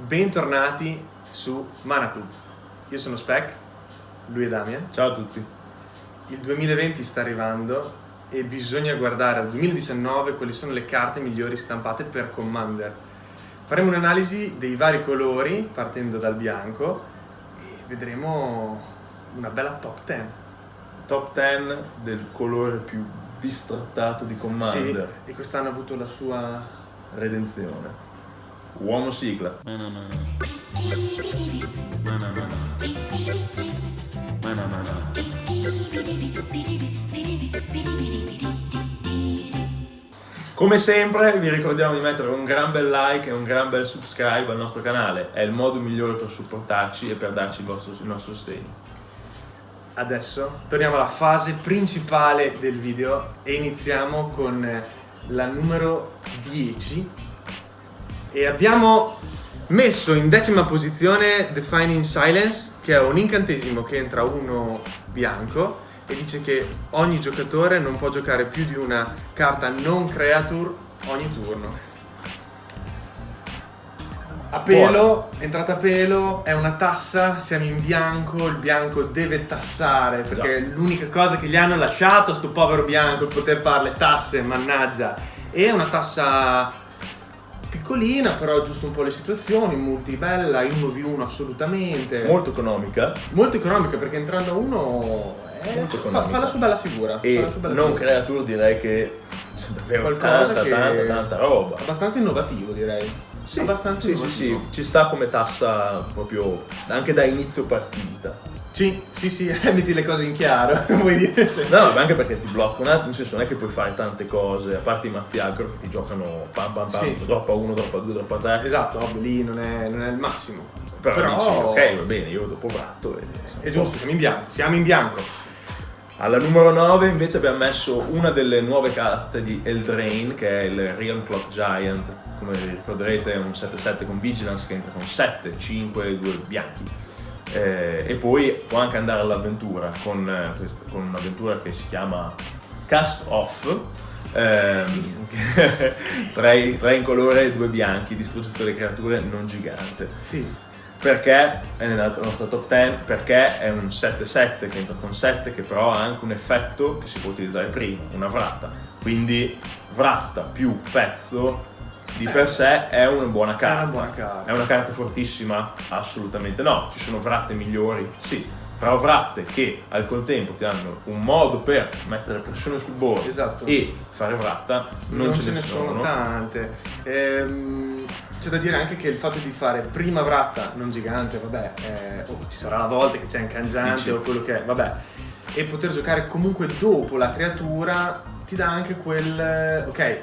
bentornati su Manatube. Io sono Spec, lui è Damian. Ciao a tutti. Il 2020 sta arrivando e bisogna guardare al 2019 quali sono le carte migliori stampate per Commander. Faremo un'analisi dei vari colori partendo dal bianco e vedremo una bella top 10. Top 10 del colore più bistrattato di Commander. Sì, e quest'anno ha avuto la sua redenzione. Uomo sigla. Come sempre vi ricordiamo di mettere un gran bel like e un gran bel subscribe al nostro canale. È il modo migliore per supportarci e per darci il nostro sostegno. Adesso torniamo alla fase principale del video e iniziamo con la numero 10 e abbiamo messo in 10ª posizione Defining Silence, che è un incantesimo che entra uno bianco e dice che ogni giocatore non può giocare più di una carta non creature ogni turno. A pelo, entrata a pelo, è una tassa, siamo in bianco, il bianco deve tassare perché è l'unica cosa che gli hanno lasciato sto povero bianco, il poter fare le tasse, mannaggia. E è una tassa piccolina, però giusto un po' le situazioni, multi bella, in 1v1 assolutamente. Molto economica. Molto economica perché entrando a uno fa la sua bella figura. E non creature direi che c'è davvero tanta roba. Abbastanza innovativo direi. Sì, abbastanza sì, ci sta come tassa proprio anche da inizio partita. Sì, metti le cose in chiaro, vuoi dire? No, ma anche perché ti blocca nel senso non è che puoi fare tante cose, a parte i mazzi aggro che ti giocano pam, sì. droppa 1, droppa 2, droppa 3. Esatto, ovvio, lì non è il massimo. Però dici, ok, va bene, io dopo bratto è giusto, siamo in bianco. Alla numero 9 invece abbiamo messo una delle nuove carte di Eldraine, che è il Realm Clock Giant. Come ricorderete è un 7-7 con Vigilance che entra con 7, 5 e 2 bianchi. E poi può anche andare all'avventura con un'avventura che si chiama Cast Off. 3 in colore e 2 bianchi, distrugge tutte le creature non gigante. Sì. Perché è nella nostra top 10? Perché è un 7-7 che entra con 7, che però ha anche un effetto che si può utilizzare prima, una vratta. Quindi vratta più pezzo di per sé è una buona carta. È una buona carta. È una carta fortissima? Assolutamente no. Ci sono vratte migliori? Sì. Però vratte che al contempo ti danno un modo per mettere pressione sul board, esatto, e fare vratta non ce ne sono tante. C'è da dire anche che il fatto di fare prima vratta non gigante, vabbè, ci sarà la volta che c'è un cangiante o quello che è, vabbè, e poter giocare comunque dopo la creatura ti dà anche quel, ok,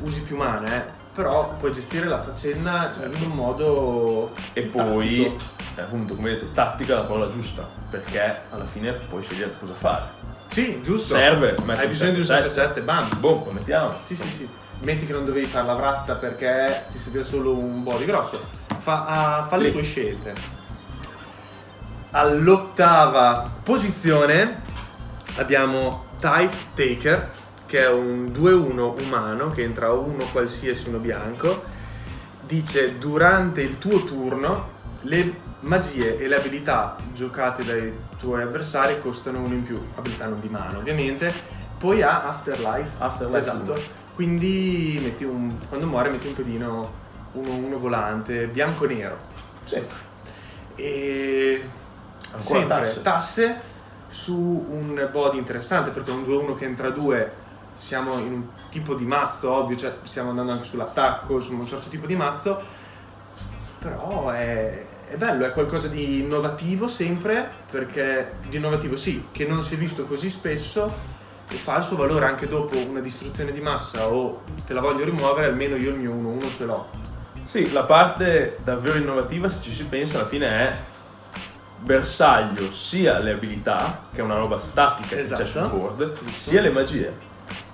usi più mana, però puoi gestire la faccenda in un modo e poi appunto, come hai detto, tattica è la parola giusta, perché alla fine puoi scegliere cosa fare. Sì, giusto. Serve, hai bisogno di un 7-7, bam, boh, lo mettiamo. Sì. Metti che non dovevi fare la vratta perché ti serviva solo un body grosso. Fa le sue scelte. All'8ª posizione abbiamo Tide Taker, che è un 2-1 umano che entra uno qualsiasi, uno bianco. Dice: durante il tuo turno le magie e le abilità giocate dai tuoi avversari costano uno in più, abilità non di mana ovviamente. Poi ha Afterlife, esatto. 1. Quindi quando muore metti un pedino uno volante bianco-nero. Sì. E ancora sempre tasse su un body interessante, perché un 2-1 che entra 2 siamo in un tipo di mazzo, ovvio, cioè stiamo andando anche sull'attacco, su un certo tipo di mazzo, però è bello, è qualcosa di innovativo sempre, perché di innovativo sì, che non si è visto così spesso e fa il suo valore anche dopo una distruzione di massa o te la voglio rimuovere, almeno io il mio 1-1 ce l'ho. Sì, la parte davvero innovativa, se ci si pensa, alla fine è bersaglio sia le abilità, che è una roba statica che c'è sul board, sia le magie.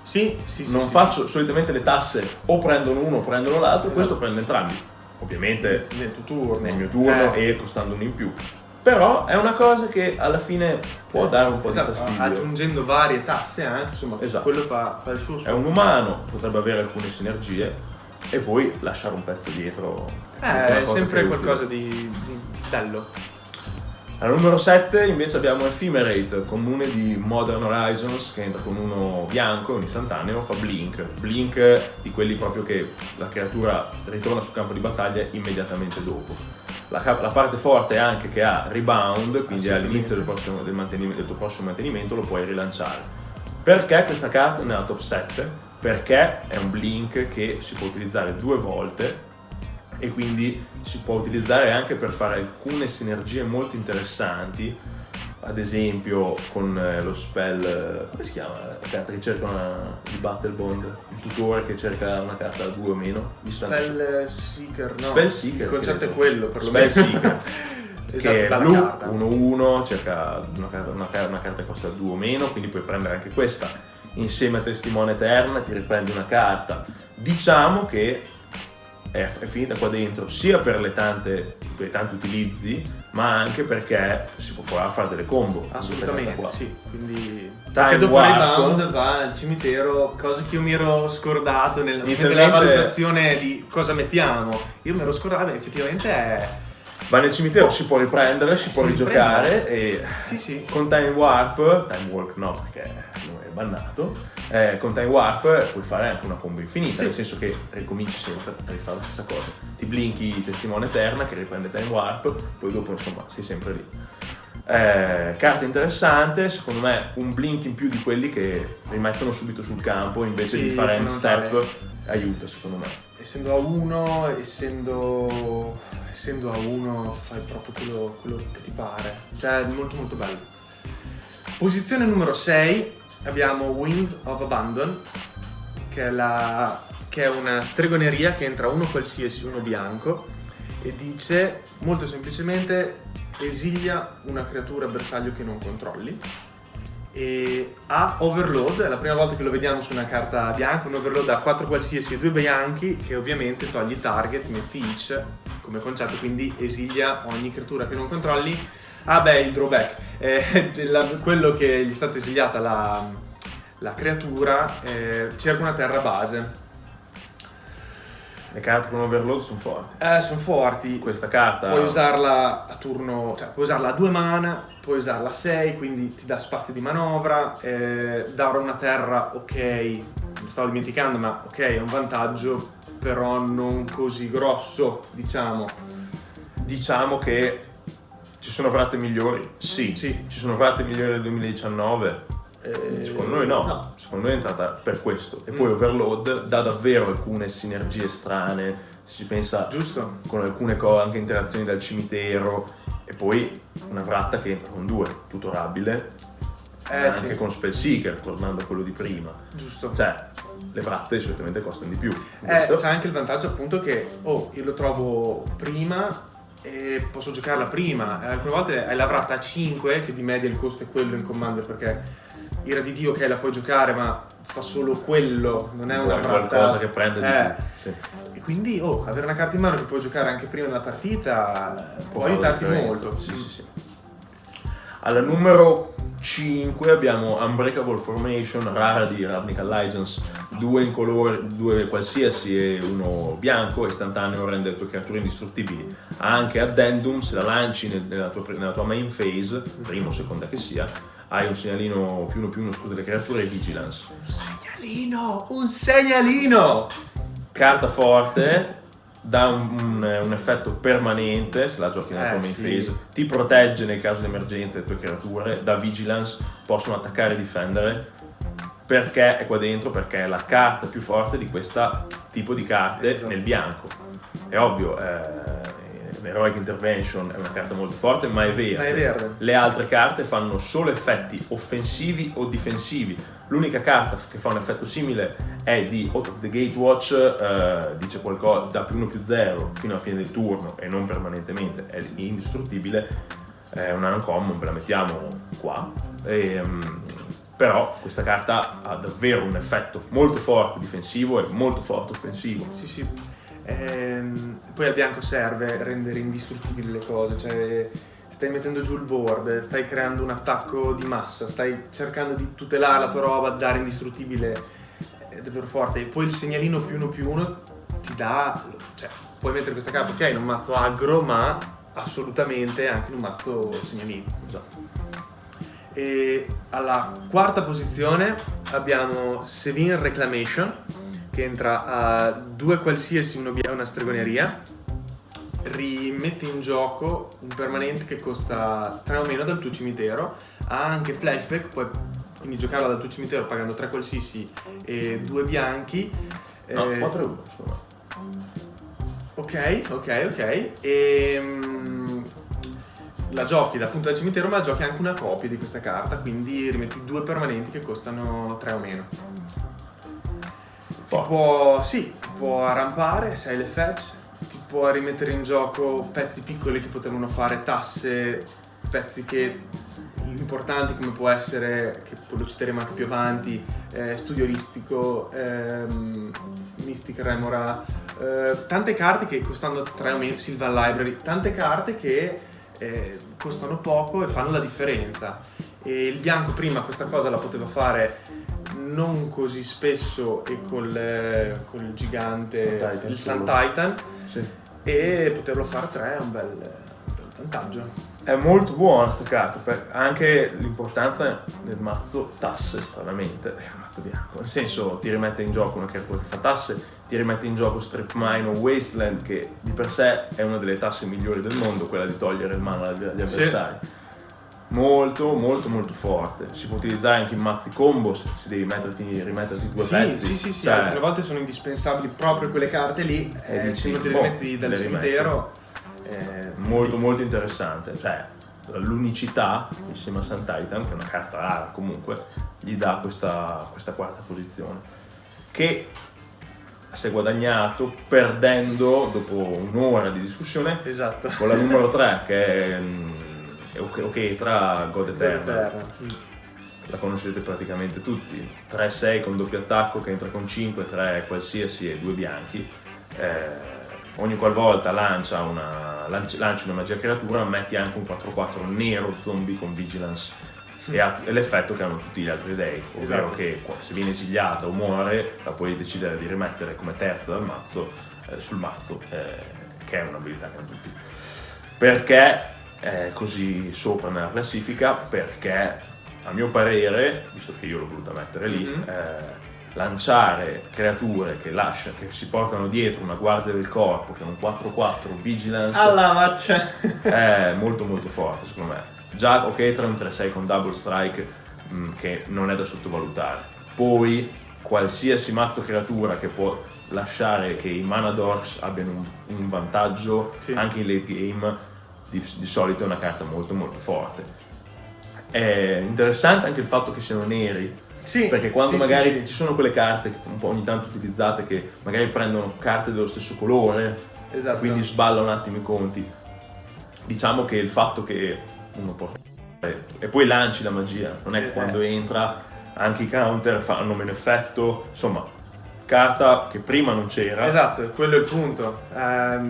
Sì. Non faccio solitamente le tasse o prendono uno o prendono l'altro, questo prende entrambi. Ovviamente nel tuo turno, nel mio turno e costando uno in più. Però è una cosa che alla fine può dare un po' di fastidio. Aggiungendo varie tasse anche, insomma, quello fa il suo. È un umano, potrebbe avere alcune sinergie e poi lasciare un pezzo dietro. È sempre qualcosa di bello. Al numero 7 invece abbiamo Ephemerate, comune di Modern Horizons, che entra con uno bianco, un istantaneo, fa Blink. Blink di quelli proprio che la creatura ritorna sul campo di battaglia immediatamente dopo. La parte forte è anche che ha Rebound, quindi all'inizio del tuo prossimo mantenimento lo puoi rilanciare. Perché questa carta è nella top 7? Perché è un Blink che si può utilizzare 2 volte e quindi si può utilizzare anche per fare alcune sinergie molto interessanti, ad esempio con lo spell, come si chiama? La carta che cerca di Battlebond, il tutore che cerca una carta 2 o meno. Spell Seeker, no? Spell Seeker. Il concetto è quello, perlomeno. Spell Seeker. Che è blu, carta. 1-1, cerca una carta che costa 2 o meno, quindi puoi prendere anche questa insieme a Testimone Eterna, ti riprendi una carta. Diciamo che è finita qua dentro sia per i tanti utilizzi, ma anche perché si può provare a fare delle combo. Assolutamente, sì. Quindi Time dopo Warp, Rebound va al cimitero, cosa che io mi ero scordato nella valutazione di cosa mettiamo. Io mi ero scordato, effettivamente è... Va nel cimitero, si può riprendere, si può rigiocare e sì. Con Time Warp no, perché non è bannato. Con Time Warp puoi fare anche una combo infinita, nel senso che ricominci sempre a rifare la stessa cosa. Ti blinchi Testimone Eterna che riprende Time Warp, poi dopo insomma sei sempre lì. Carta interessante, secondo me un blink in più di quelli che rimettono subito sul campo invece di fare end step aiuta, secondo me. Essendo a 1, essendo a 1 fai proprio quello che ti pare, cioè è molto molto bello. Posizione numero 6 abbiamo Winds of Abandon, che è una stregoneria che entra uno qualsiasi, uno bianco, e dice molto semplicemente esilia una creatura bersaglio che non controlli, e ha Overload, è la prima volta che lo vediamo su una carta bianca, un Overload a 4 qualsiasi e 2 bianchi, che ovviamente togli target, metti each come concetto, quindi esilia ogni creatura che non controlli. Il drawback, quello che gli è stata esiliata la creatura, cerca una terra base. Le carte con Overload sono forti. Sono forti. Questa carta puoi usarla a turno, cioè puoi usarla a 2 mana, puoi usarla a 6, quindi ti dà spazio di manovra. Dare una terra, ok, mi stavo dimenticando, ma ok, è un vantaggio, però non così grosso, diciamo. Diciamo che ci sono vratte migliori? Sì. Ci sono vratte migliori del 2019? Secondo noi no, secondo noi è entrata per questo. E poi Overload dà davvero alcune sinergie strane, si pensa giusto, con alcune cose, anche interazioni dal cimitero, e poi una vratta che entra con 2, tutorabile, anche con Spellseeker, tornando a quello di prima. Giusto. Cioè, le vratte solitamente costano di più. C'è anche il vantaggio appunto che io lo trovo prima e posso giocarla prima. Alcune volte hai la vratta a 5, che di media il costo è quello in Commander, perché Ira di Dio, ok, la puoi giocare, ma fa solo quello, non è una vratta, qualcosa che prende di più. Sì. E quindi avere una carta in mano che puoi giocare anche prima della partita può aiutarti molto. Sì. Alla numero 5 abbiamo Unbreakable Formation, rara di Ravnica Allegiance, 2 in colore, 2 qualsiasi e 1 bianco, istantaneo, rende le tue creature indistruttibili. Ha anche Addendum, se la lanci nella tua main phase, prima o seconda che sia, hai un segnalino +1/+1 su tutte le creature e Vigilance. Un segnalino! Carta forte, dà un effetto permanente se la giochi nella tua main phase, ti protegge nel caso di emergenza le tue creature, da Vigilance possono attaccare e difendere. Perché è qua dentro? Perché è la carta più forte di questo tipo di carte nel bianco. È ovvio, Heroic Intervention è una carta molto forte, ma è verde. Le altre carte fanno solo effetti offensivi o difensivi. L'unica carta che fa un effetto simile è di Out of the Gatewatch, dice qualcosa da +1/+0 fino alla fine del turno e non permanentemente, è indistruttibile, è una uncommon, ve la mettiamo qua. Però questa carta ha davvero un effetto molto forte difensivo e molto forte offensivo. Sì. Poi al bianco serve rendere indistruttibili le cose, cioè stai mettendo giù il board, stai creando un attacco di massa, stai cercando di tutelare la tua roba, dare indistruttibile, è davvero forte. E poi il segnalino +1/+1 ti dà cioè, puoi mettere questa carta, ok, in un mazzo aggro, ma assolutamente anche in un mazzo segnalino. Esatto. E alla quarta posizione abbiamo Sevin Reclamation, che entra a 2 qualsiasi, una stregoneria. Rimette in gioco un permanente che costa 3 o meno dal tuo cimitero. Ha anche flashback, puoi quindi giocarla dal tuo cimitero pagando 3 qualsiasi e 2 bianchi. No, 4 euro. Ok. La giochi dal punto del cimitero, ma giochi anche una copia di questa carta, quindi rimetti 2 permanenti che costano 3 o meno. Può arrampare se hai le fetch, ti può rimettere in gioco pezzi piccoli che potevano fare tasse, pezzi importanti come può essere, che poi lo citeremo anche più avanti, Studio Olistico, Mystic Remora, tante carte che costano 3 o meno, Sylvan Library, tante carte che costano poco e fanno la differenza. E il bianco prima questa cosa la poteva fare non così spesso e col gigante, il Sun Titan, sì. E poterlo fare 3 è un bel vantaggio. È molto buona sta carta, anche l'importanza del mazzo tasse, stranamente, è un mazzo bianco, nel senso ti rimette in gioco una creatura che fa tasse, ti rimette in gioco Strip Mine o Wasteland, che di per sé è una delle tasse migliori del mondo, quella di togliere il mana agli avversari. Sì. Molto forte, si può utilizzare anche in mazzi combo se devi rimetterti 2 pezzi. Sì, cioè, alcune volte sono indispensabili proprio quelle carte lì, se non te le rimetti dal cimitero. Molto interessante, cioè l'unicità insieme a Sun Titan, che è una carta rara comunque, gli dà questa quarta posizione, che si è guadagnato perdendo dopo un'ora di discussione, esatto, con la numero 3 che è Oketra God Eternal. La conoscete praticamente tutti, 3-6 con doppio attacco che entra con 5, 3 qualsiasi e 2 bianchi. Ogni qualvolta lanci una magia creatura, metti anche un 4-4 nero zombie con vigilance e ha l'effetto che hanno tutti gli altri dei, ovvero che se viene esiliata o muore la puoi decidere di rimettere come terza dal mazzo sul mazzo, che è un'abilità che hanno tutti. Perché è così sopra nella classifica? Perché a mio parere, visto che io l'ho voluta mettere lì, lanciare creature che si portano dietro una guardia del corpo che è un 4-4 vigilance alla faccia è molto forte secondo me. Già Oketra è un 3-6 con double strike che non è da sottovalutare. Poi qualsiasi mazzo creatura che può lasciare che i mana dorks abbiano un vantaggio anche in late game di solito è una carta molto forte. È interessante anche il fatto che siano neri. Perché quando magari ci sono quelle carte un po' ogni tanto utilizzate che magari prendono carte dello stesso colore, quindi sballa un attimo i conti. Diciamo che il fatto che uno può e poi lanci la magia, non è che quando entra anche i counter fanno meno effetto, insomma carta che prima non c'era. Esatto, quello è il punto.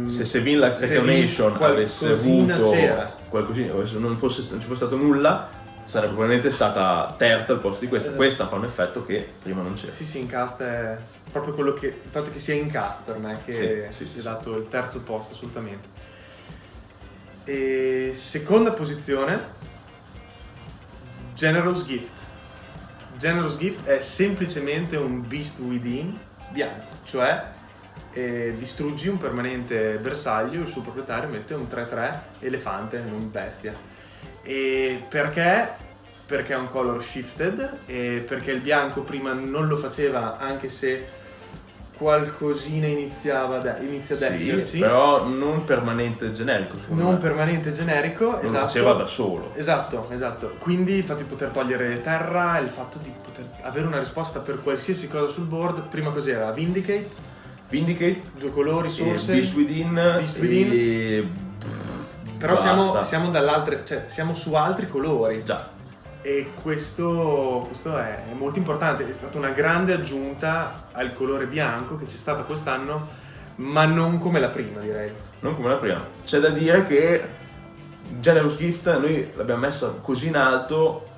Se Sevin Reclamation avesse avuto qualcosina, se non ci fosse stato nulla, sarebbe probabilmente stata terza al posto di questa. Questa fa un effetto che prima non c'era. Sì, in cast è proprio quello che il fatto che sia in cast per me che ha dato il terzo posto assolutamente. E seconda posizione, Generous Gift. Generous Gift è semplicemente un Beast Within bianco, cioè distruggi un permanente bersaglio, il suo proprietario mette un 3-3 elefante, non bestia. E perché? Perché è un color shifted e perché il bianco prima non lo faceva, anche se qualcosina inizia ad esserci, però non permanente generico, non permanente generico, non lo faceva da solo. Esatto. Quindi il fatto di poter togliere terra, il fatto di poter avere una risposta per qualsiasi cosa sul board. Prima cos'era? Vindicate, 2 colori, source, Beast Within. E però siamo dall'altre, cioè siamo su altri colori. Già. E questo è molto importante, è stata una grande aggiunta al colore bianco che c'è stata quest'anno, ma non come la prima, direi. Non come la prima. C'è da dire che Generous Gift noi l'abbiamo messa così in alto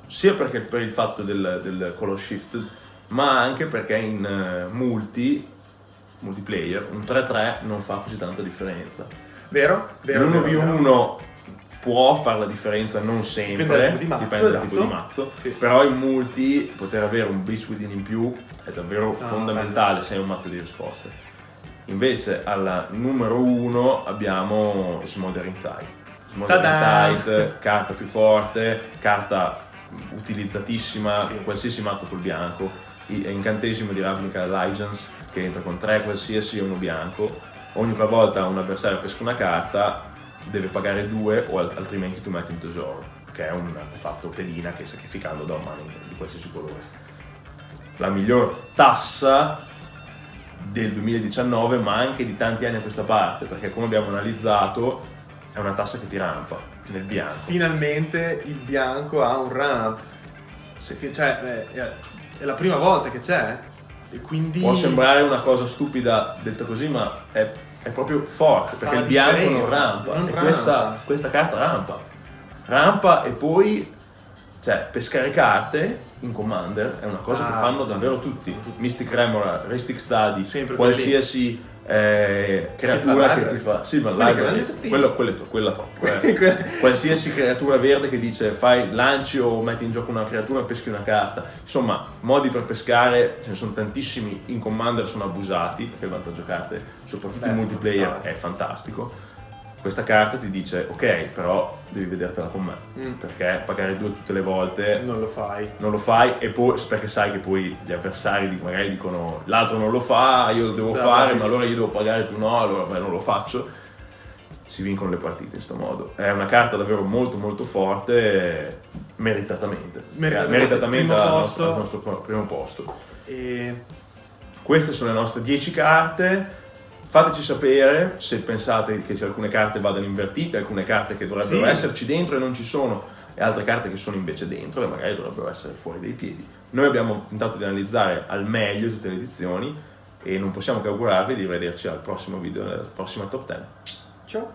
sia perché per il fatto del color shift, ma anche perché in multi multiplayer, un 3-3 non fa così tanta differenza. Vero? L'1v1 può fare la differenza, non sempre, dipende dal tipo di mazzo, sì. Però in multi poter avere un Beast Within in più è davvero fondamentale se hai un mazzo di risposte. Invece alla numero 1 abbiamo Smothering Tide. Smothering Tide, carta più forte, carta utilizzatissima, sì. Qualsiasi mazzo col bianco, incantesimo di Ravnica Allegiance che entra con 3 qualsiasi e 1 bianco. Ogni volta un avversario pesca una carta deve pagare 2 o altrimenti tu metti un tesoro, che è un artefatto pedina che sacrificando da un mana di qualsiasi colore. La miglior tassa del 2019, ma anche di tanti anni a questa parte, perché come abbiamo analizzato è una tassa che ti rampa nel bianco. Finalmente il bianco ha un ramp, cioè è la prima volta che c'è, e quindi può sembrare una cosa stupida detta così, ma è proprio forte, perché il bianco non rampa, questa carta rampa e poi pescare carte in Commander è una cosa che fanno davvero tutti. Mystic Remora, Rhystic Study, sempre qualsiasi creatura che ti fa Silver Library, quella top. Qualsiasi creatura verde che dice lanci o metti in gioco una creatura, peschi una carta. Insomma, modi per pescare ce ne sono tantissimi, in Commander sono abusati perché il vantaggio carte, soprattutto in multiplayer, è fantastico. Questa carta ti dice ok, però devi vedertela con me, perché pagare 2 tutte le volte non lo fai, e poi perché sai che poi gli avversari magari dicono l'altro non lo fa, io lo devo fare, ma allora io devo pagare, tu no, allora non lo faccio. Si vincono le partite in questo modo. È una carta davvero molto molto forte, meritatamente al nostro primo posto. E queste sono le nostre 10 carte. Fateci sapere se pensate che alcune carte vadano invertite, alcune carte che dovrebbero esserci dentro e non ci sono, e altre carte che sono invece dentro e magari dovrebbero essere fuori dai piedi. Noi abbiamo tentato di analizzare al meglio tutte le edizioni e non possiamo che augurarvi di vederci al prossimo video, nella prossima top 10. ciao!